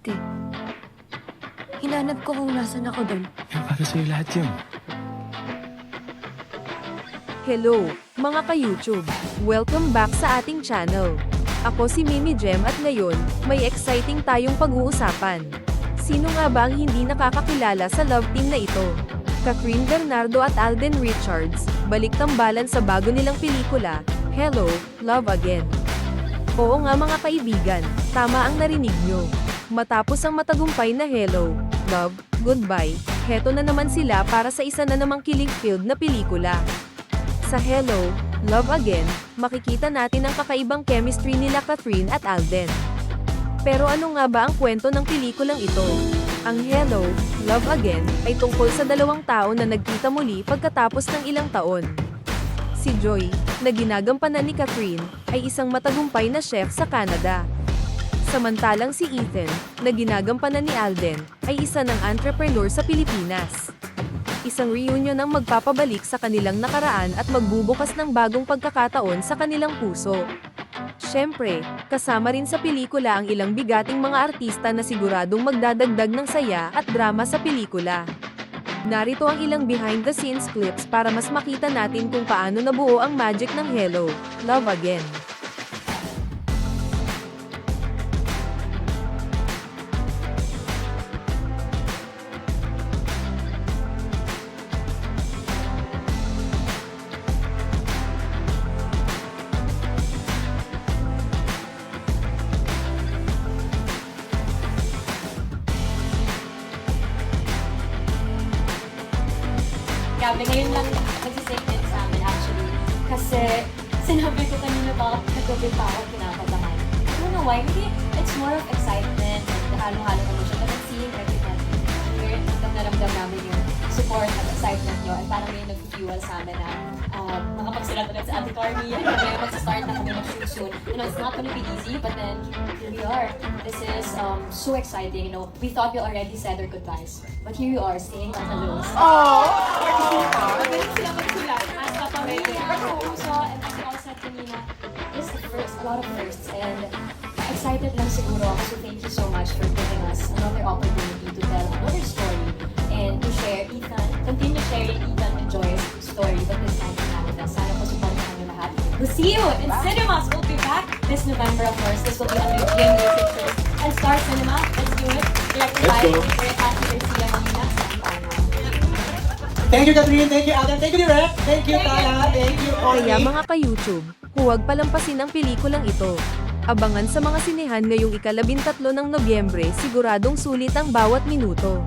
eh. Hinanap ko kung nasan ako doon. Yan, para sa'yo lahat yun. Hello, mga ka-YouTube! Welcome back sa ating channel. Ako si Mimi Gem at ngayon, may exciting tayong pag-uusapan. Sino nga ba ang hindi nakakakilala sa love team na ito? Catherine Bernardo at Alden Richards, balik tambalan sa bago nilang pelikula, Hello, Love Again. Oo nga mga kaibigan, tama ang narinig nyo. Matapos ang matagumpay na Hello, Love, Goodbye, heto na naman sila para sa isa na namang kilig-filled na pelikula. Sa Hello, Love Again, makikita natin ang kakaibang chemistry nila Catherine at Alden. Pero ano nga ba ang kwento ng pelikulang ito? Ang Hello, Love Again, ay tungkol sa dalawang tao na nagkita muli pagkatapos ng ilang taon. Si Joy, na ginagampanan ni Catherine, ay isang matagumpay na chef sa Canada. Samantalang si Ethan, na ginagampanan ni Alden, ay isa ng entrepreneur sa Pilipinas. Isang reunion ang magpapabalik sa kanilang nakaraan at magbubukas ng bagong pagkakataon sa kanilang puso. Siyempre, kasama rin sa pelikula ang ilang bigating mga artista na siguradong magdadagdag ng saya at drama sa pelikula. Narito ang ilang behind-the-scenes clips para mas makita natin kung paano nabuo ang magic ng Hello, Love Again. Grabe, ngayon lang nagsisake in sa amin actually. Kasi sinabi ko kanina bakit nagabi pa ako kinakabahan. I don't know why, maybe it's more of excitement and halo-halo naman siya. But seeing everyone here, naramdam namin yung support at excitement nyo. And parang may nag-fuel sa amin na makapagsulat ulit sa Ate Carmi. And then mag-start na kami mag-shoot soon. You know, it's not gonna be easy, but then here we are. This is so exciting. You know, we thought we already said our goodbyes. But here you are, staying on the lows. Magaling sila magsulat. As kapamilya. So, and as I said kanina, it's the first, a lot of firsts. And excited lang siguro ako. So thank you so much for giving us another opportunity to tell another story. And to share Ethan, continue sharing Ethan and Joy's story. But this time in Canada. Sana po supportan nyo lahat. We'll see you in cinemas. We'll be back this November, of course. This will be under Game Music Pictures and Star Cinema. Let's do it. Directed by Ate Garcia Molina. Thank you, Catherine. Thank you, Alden. Thank you, Direk. Thank you, Tala. Thank you, Kaya Connie. mga ka-YouTube, huwag palampasin ang pelikulang ito. Abangan sa mga sinehan ngayong ika-13 ng Nobyembre, siguradong sulit ang bawat minuto.